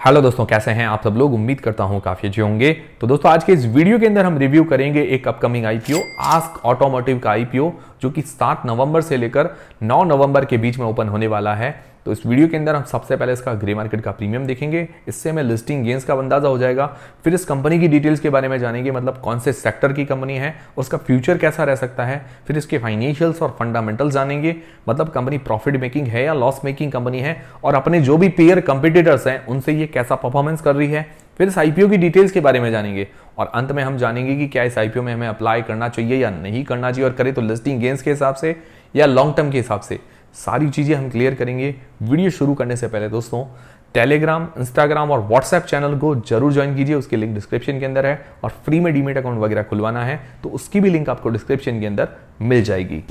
Hello दोस्तों, कैसे हैं आप सब लोग। उम्मीद करता हूं काफी अच्छे होंगे। तो दोस्तों आज के इस वीडियो के अंदर हम रिव्यू करेंगे एक अपकमिंग आईपीओ आस्क ऑटोमोटिव का आईपीओ, जो कि 7 नवंबर से लेकर 9 नवंबर के बीच में ओपन होने वाला है। तो इस वीडियो के अंदर हम सबसे पहले इसका ग्रे मार्केट का प्रीमियम देखेंगे, इससे हमें लिस्टिंग गेन्स का अंदाजा हो जाएगा। फिर इस कंपनी की डिटेल्स के बारे में जानेंगे, मतलब कौन से सेक्टर की कंपनी है, उसका फ्यूचर कैसा रह सकता है। फिर इसके फाइनेंशियल्स और फंडामेंटल्स जानेंगे, मतलब कंपनी प्रॉफिट मेकिंग है या लॉस मेकिंग कंपनी है, और अपने जो भी पेयर कंपिटिटर्स हैं उनसे ये कैसा परफॉर्मेंस कर रही है। फिर इस आईपीओ की डिटेल्स के बारे में जानेंगे और अंत में हम जानेंगे कि क्या इस आईपीओ में हमें अप्लाई करना चाहिए या नहीं करना चाहिए, और करें तो लिस्टिंग गेन्स के हिसाब से या लॉन्ग टर्म के हिसाब से। सारी चीजें हम क्लियर करेंगे। वीडियो शुरू करने से पहले दोस्तों टेलीग्राम, इंस्टाग्राम और व्हाट्सएप चैनल को जरूर ज्वाइन कीजिए, उसकी लिंक डिस्क्रिप्शन के अंदर है। और फ्री में डीमेट अकाउंट वगैरह खुलवाना है तो उसकी भी लिंक आपको डिस्क्रिप्शन के अंदर मिल जाएगी।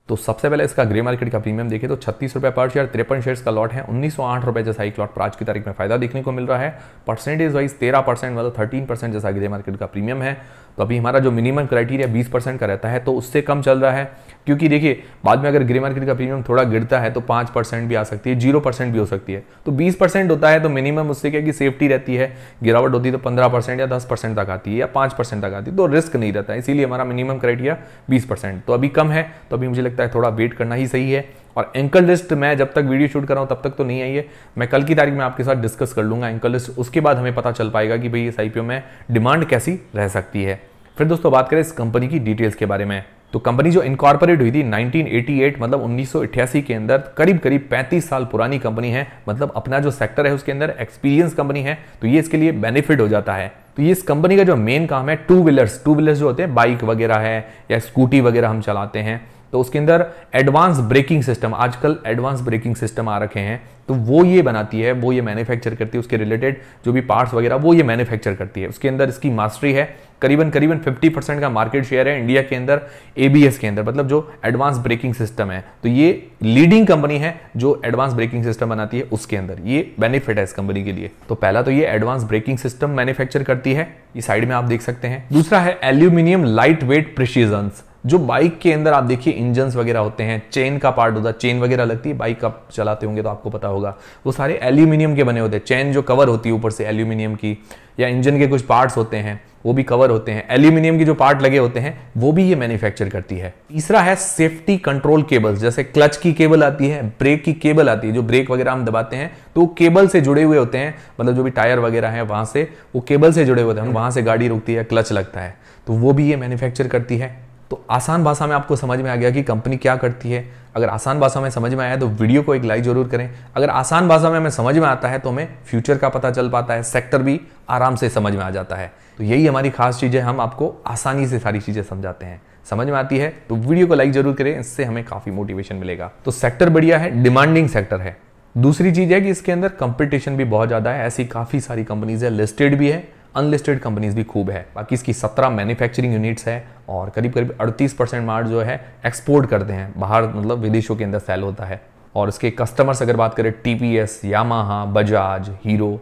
तो सबसे पहले इसका ग्रे मार्केट का प्रीमियम देखें तो 36 रुपये पर शेयर, 53 शेयर्स का लॉट है। 1908 रुपये जैसा एक लॉट पर आज की तारीख में फायदा देखने को मिल रहा है। परसेंटेज वाइज 13%, मतलब 13% जैसा ग्रे मार्केट का प्रीमियम है। तो अभी हमारा जो मिनिमम क्राइटेरिया 20% का रहता है तो उससे कम चल रहा है, क्योंकि देखिए बाद में अगर ग्रे मार्केट का प्रीमियम थोड़ा गिरता है तो 5% भी आ सकती है, 0% भी हो सकती है। तो 20% होता है तो मिनिमम उससे क्या कि सेफ्टी रहती है। गिरावट होती है तो 15% या 10% तक आती है या 5% तक आती है, तो रिस्क नहीं रहता है। इसीलिए हमारा मिनिमम क्राइटेरिया 20%। तो अभी कम है तो अभी मुझे लगता है थोड़ा वेट करना ही सही है। और एंकर लिस्ट मैं जब तक वीडियो शूट कर रहा हूं तब तक तो नहीं आई है, मैं कल की तारीख में आपके साथ डिस्कस कर लूंगा एंकर लिस्ट। उसके बाद हमें पता चल पाएगा कि भाई इस आईपीओ में डिमांड कैसी रह सकती है। फिर दोस्तों बात करें इस कंपनी की डिटेल्स के बारे में, तो कंपनी जो इनकॉर्पोरेट हुई थी 1988, मतलब 1988 के अंदर, करीब 35 साल पुरानी कंपनी है। मतलब अपना जो सेक्टर है उसके अंदर एक्सपीरियंस कंपनी है, तो ये इसके लिए बेनिफिट हो जाता है। तो ये इस कंपनी का जो मेन काम है टू व्हीलर्स जो होते हैं, बाइक वगैरह है या स्कूटी वगैरह हम चलाते हैं, तो उसके अंदर एडवांस ब्रेकिंग सिस्टम, आजकल एडवांस ब्रेकिंग सिस्टम आ रखे हैं, तो वो ये बनाती है, वो ये मैन्युफैक्चर करती है। उसके रिलेटेड जो भी पार्ट्स वगैरह वो ये मैन्युफैक्चर करती है। उसके अंदर इसकी मास्टरी है, करीबन 50% का मार्केट शेयर है इंडिया के अंदर एबीएस के अंदर, मतलब जो एडवांस ब्रेकिंग सिस्टम है। तो ये लीडिंग कंपनी है जो एडवांस ब्रेकिंग सिस्टम बनाती है उसके अंदर, ये बेनिफिट है इस कंपनी के लिए। तो पहला तो ये एडवांस ब्रेकिंग सिस्टम मैन्युफैक्चर करती है, ये साइड में आप देख सकते हैं। दूसरा है एल्यूमिनियम लाइट वेट प्रिसीजन्स। जो बाइक के अंदर आप देखिए इंजन्स वगैरह होते हैं, चेन का पार्ट होता है, चेन वगैरह लगती है, बाइक आप चलाते होंगे तो आपको पता होगा, वो सारे एल्यूमिनियम के बने होते हैं। चेन जो कवर होती है ऊपर से एल्यूमिनियम की, या इंजन के कुछ पार्ट्स होते हैं वो भी कवर होते हैं, एल्यूमिनियम की जो पार्ट लगे होते हैं वो भी ये मैन्युफैक्चर करती है। तीसरा है सेफ्टी कंट्रोल केबल्स, जैसे क्लच की केबल आती है, ब्रेक की केबल आती है, जो ब्रेक वगैरह हम दबाते हैं तो केबल से जुड़े हुए होते हैं, मतलब जो भी टायर वगैरह है वहां से वो केबल से जुड़े हुए होते हैं, वहां से गाड़ी रुकती है, क्लच लगता है, तो वो भी ये मैन्युफैक्चर करती है। तो आसान भाषा में आपको समझ में आ गया कि कंपनी क्या करती है। अगर आसान भाषा में समझ में आया तो वीडियो को एक लाइक जरूर करें। अगर आसान भाषा में हमें समझ में आता है तो हमें फ्यूचर का पता चल पाता है, सेक्टर भी आराम से समझ में आ जाता है। तो यही हमारी खास चीज़ है, हम आपको आसानी से सारी चीज़ें समझाते हैं। समझ में आती है तो वीडियो को लाइक जरूर करें, इससे हमें काफ़ी मोटिवेशन मिलेगा। तो सेक्टर बढ़िया है, डिमांडिंग सेक्टर है। दूसरी चीज़ है कि इसके अंदर कंपटीशन भी बहुत ज़्यादा है, ऐसी काफ़ी सारी कंपनीज है, लिस्टेड भी है, अनलिस्टेड कंपनीज भी खूब है। बाकी इसकी 17 मैन्युफैक्चरिंग यूनिट्स है और करीब 38% माल जो है एक्सपोर्ट करते हैं बाहर, मतलब विदेशों के अंदर सेल होता है। और इसके कस्टमर्स अगर बात करें टीपीएस, यामाहा, बजाज, हीरो,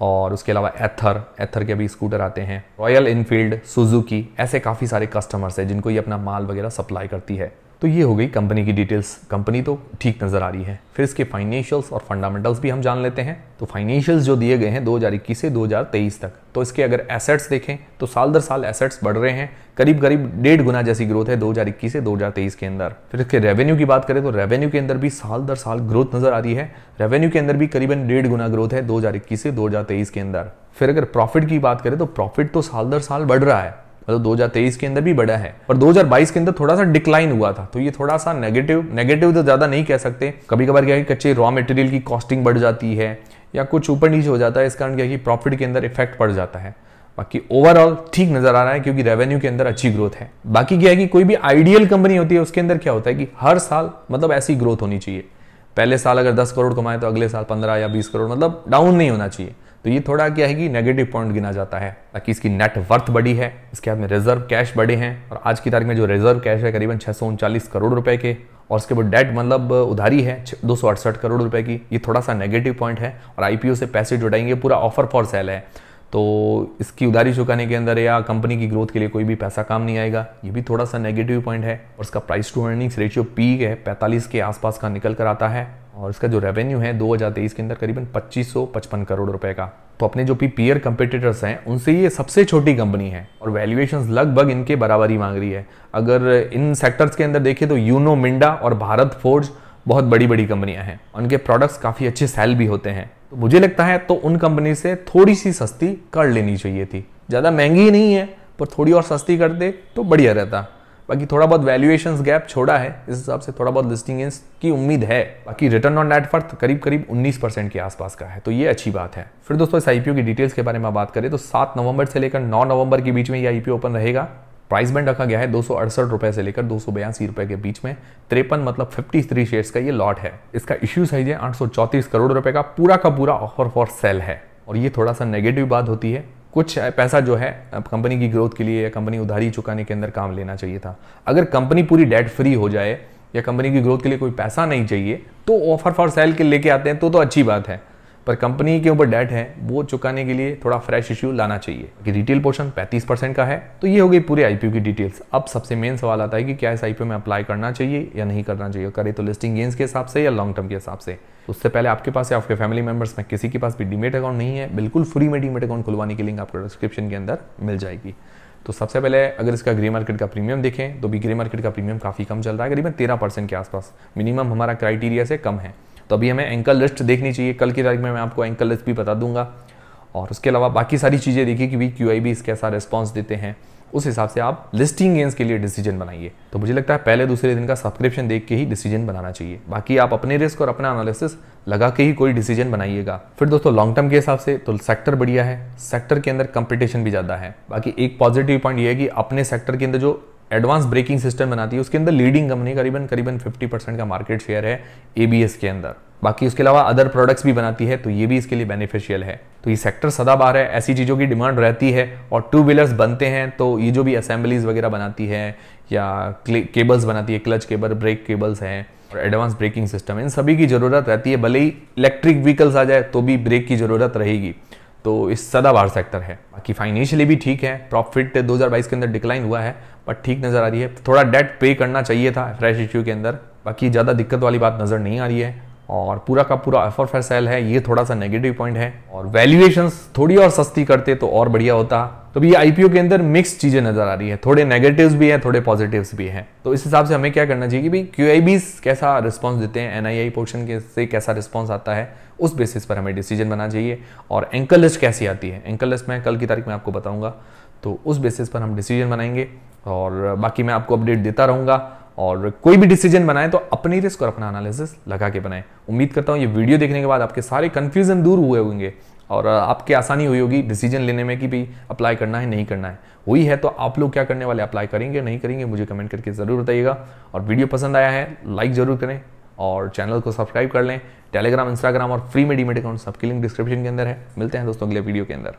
और उसके अलावा एथर के भी स्कूटर आते हैं, रॉयल इनफील्ड, सुजुकी, ऐसे काफ़ी सारे कस्टमर्स हैं जिनको ये अपना माल वगैरह सप्लाई करती है। तो ये हो गई कंपनी की डिटेल्स। कंपनी तो ठीक नज़र आ रही है। फिर इसके फाइनेंशियल्स और फंडामेंटल्स भी हम जान लेते हैं। तो फाइनेंशियल्स जो दिए गए हैं 2021 से 2023 तक, तो इसके अगर एसेट्स देखें तो साल दर साल एसेट्स बढ़ रहे हैं, करीब 1.5 गुना जैसी ग्रोथ है 2021 से 2023 के अंदर। फिर इसके रेवेन्यू की बात करें तो रेवेन्यू के अंदर भी साल दर साल ग्रोथ नजर आ रही है। रेवेन्यू के अंदर भी करीबन 1.5 गुना ग्रोथ है 2021 से 2023 के अंदर। फिर अगर प्रॉफिट की बात करें तो प्रॉफिट तो साल दर साल बढ़ रहा है, मतलब 2023 के अंदर भी बढ़ा है, पर 2022 के अंदर थोड़ा सा डिक्लाइन हुआ था। तो ये थोड़ा सा नेगेटिव तो ज्यादा नहीं कह सकते। कभी कभार क्या है कि कच्चे रॉ मटेरियल की कॉस्टिंग बढ़ जाती है या कुछ ऊपर नीचे हो जाता है, इस कारण क्या है कि प्रॉफिट के अंदर इफेक्ट पड़ जाता है। बाकी ओवरऑल ठीक नजर आ रहा है क्योंकि रेवेन्यू के अंदर अच्छी ग्रोथ है। बाकी क्या है कि कोई भी आइडियल कंपनी होती है उसके अंदर क्या होता है कि हर साल मतलब ऐसी ग्रोथ होनी चाहिए। पहले साल अगर 10 करोड़ कमाए तो अगले साल 15 या 20 करोड़, मतलब डाउन नहीं होना चाहिए। तो ये थोड़ा क्या है कि नेगेटिव पॉइंट गिना जाता है। बाकी इसकी नेट वर्थ बढ़ी है, इसके हाथ में रिजर्व कैश बढ़े हैं, और आज की तारीख में जो रिजर्व कैश है करीबन 639 करोड़ रुपए के, और उसके बाद डेट मतलब उधारी है 268 करोड़ रुपए की। ये थोड़ा सा नेगेटिव पॉइंट है। और आईपीओ से पैसे जुटाएंगे, पूरा ऑफर फॉर सेल है, तो इसकी उधारी चुकाने के अंदर या कंपनी की ग्रोथ के लिए कोई भी पैसा काम नहीं आएगा, ये भी थोड़ा सा नेगेटिव पॉइंट है। और इसका price to earnings ratio P है 45 के आसपास का निकल कर आता है। और इसका जो रेवेन्यू है 2023 के अंदर करीबन 2555 करोड़ रुपए का। तो अपने जो भी पीयर कंपटीटर्स हैं उनसे ये सबसे छोटी कंपनी है और वैल्यूएशंस लगभग इनके बराबर ही मांग रही है। अगर इन सेक्टर्स के अंदर देखें तो यूनो मिंडा और भारत फोर्ज बहुत बड़ी बड़ी कंपनियां हैं, उनके प्रोडक्ट्स काफ़ी अच्छे सेल भी होते हैं। तो मुझे लगता है तो उन कंपनी से थोड़ी सी सस्ती कर लेनी चाहिए थी। ज़्यादा महंगी नहीं है पर थोड़ी और सस्ती कर दे तो बढ़िया रहता। बाकी थोड़ा बहुत वैल्यूएशंस गैप छोड़ा है, इस हिसाब से थोड़ा बहुत लिस्टिंग गेन्स की उम्मीद है। बाकी रिटर्न ऑन नेट वर्थ करीब करीब 19% के आसपास का है, तो ये अच्छी बात है। फिर दोस्तों इस आईपीओ की डिटेल्स के बारे में बात करें तो 7 नवंबर से लेकर 9 नवंबर के बीच में ये आईपीओ ओपन रहेगा। प्राइस बैंड रखा गया है 268 रुपए से लेकर 282 रुपए के बीच में। 53 मतलब 53 शेयर्स का ये लॉट है। इसका इश्यू साइज है 834 करोड़ रुपए का पूरा ऑफर फॉर सेल है। और ये थोड़ा सा नेगेटिव बात होती है, कुछ पैसा जो है कंपनी की ग्रोथ के लिए या कंपनी उधारी चुकाने के अंदर काम लेना चाहिए था। अगर कंपनी पूरी डेट फ्री हो जाए या कंपनी की ग्रोथ के लिए कोई पैसा नहीं चाहिए तो ऑफर फॉर सेल के लेके आते हैं तो अच्छी बात है, पर कंपनी के ऊपर डेट है वो चुकाने के लिए थोड़ा फ्रेश इश्यू लाना चाहिए। कि रिटेल पोर्शन 35% का है। तो ये हो गई पूरे आईपीओ की डिटेल्स। अब सबसे मेन सवाल आता है कि क्या इस आईपीओ में अप्लाई करना चाहिए या नहीं करना चाहिए, करे तो लिस्टिंग गेन्स के हिसाब से या लॉन्ग टर्म के हिसाब से। उससे पहले आपके पास या आपके फैमिली मेंबर्स में किसी के पास भी डीमेट अकाउंट नहीं है, बिल्कुल फ्री में डीमेट अकाउंट खुलवाने की लिंक आपको डिस्क्रिप्शन के अंदर मिल जाएगी। तो सबसे पहले अगर इसका ग्रे मार्केट का प्रीमियम देखें तो भी ग्रे मार्केट का प्रीमियम काफ़ी कम चल रहा है, करीबन 13% के आसपास। मिनिमम हमारा क्राइटेरिया से कम है। तो अभी हमें एंकर लिस्ट देखनी चाहिए, कल की तारीख में मैं आपको एंकर लिस्ट भी बता दूंगा। और उसके अलावा बाकी सारी चीज़ें देखिए कि भी QIB कैसा रिस्पॉन्स देते हैं, उस हिसाब से आप लिस्टिंग गेन्स के लिए डिसीजन बनाइए। तो मुझे लगता है पहले दूसरे दिन का सब्सक्रिप्शन देख के ही डिसीजन बनाना चाहिए। बाकी आप अपने रिस्क और अपना एनालिसिस लगा के ही कोई डिसीजन बनाइएगा। फिर दोस्तों लॉन्ग टर्म के हिसाब से तो सेक्टर बढ़िया है, सेक्टर के अंदर कंपटीशन भी ज़्यादा है। बाकी एक पॉजिटिव पॉइंट ये है कि अपने सेक्टर के अंदर जो एडवांस ब्रेकिंग सिस्टम बनाती है उसके अंदर लीडिंग कंपनी करीबन 50% का मार्केट शेयर है ABS के अंदर। बाकी उसके अलावा अदर प्रोडक्ट्स भी बनाती है तो ये भी इसके लिए बेनिफिशियल है। तो ये सेक्टर सदाबहार है, ऐसी चीज़ों की डिमांड रहती है। और 2 व्हीलर्स बनते हैं तो ये जो भी असेंबलीज वगैरह बनाती है या केबल्स बनाती है, क्लच केबल, ब्रेक केबल्स हैं और एडवांस ब्रेकिंग सिस्टम, इन सभी की ज़रूरत रहती है। भले ही इलेक्ट्रिक व्हीकल्स आ जाए तो भी ब्रेक की ज़रूरत रहेगी। तो इस सदाबहार सेक्टर है। बाकी फाइनेंशियली भी ठीक है, प्रॉफिट 2022 के अंदर डिक्लाइन हुआ है बट ठीक नज़र आ रही है। थोड़ा डेट पे करना चाहिए था फ्रेश इश्यू के अंदर, बाकी ज़्यादा दिक्कत वाली बात नज़र नहीं आ रही है। और पूरा का पूरा ऑफर फॉर सेल है, ये थोड़ा सा नेगेटिव पॉइंट है। और वैल्यूएशंस थोड़ी और सस्ती करते तो और बढ़िया होता। तो भी ये आईपीओ के अंदर मिक्स चीजें नजर आ रही है, थोड़े नेगेटिव्स भी हैं, थोड़े पॉजिटिव्स भी हैं। तो इस हिसाब से हमें क्या करना चाहिए कि भाई QIBs कैसा रिस्पॉन्स देते हैं, NII पोर्शन के से कैसा रिस्पॉन्स आता है, उस बेसिस पर हमें डिसीजन बनाना चाहिए। और एंकर लिस्ट कैसी आती है, एंकर लिस्ट मैं कल की तारीख में आपको बताऊंगा, तो उस बेसिस पर हम डिसीजन बनाएंगे। और बाकी मैं आपको अपडेट देता रहूंगा। और कोई भी डिसीजन बनाए तो अपनी रिस्क और अपना एनालिसिस लगा के बनाए। उम्मीद करता हूँ ये वीडियो देखने के बाद आपके सारे कंफ्यूजन दूर हुए होंगे और आपके आसानी हुई होगी डिसीजन लेने में कि भाई अप्लाई करना है नहीं करना है। हुई है तो आप लोग क्या करने वाले, अप्लाई करेंगे नहीं करेंगे, मुझे कमेंट करके ज़रूर बताइएगा। और वीडियो पसंद आया है लाइक ज़रूर करें और चैनल को सब्सक्राइब कर लें। टेलीग्राम, इंस्टाग्राम और फ्री में डीमेट अकाउंट सबकी लिंक डिस्क्रिप्शन के अंदर है। मिलते हैं दोस्तों अगले वीडियो के अंदर।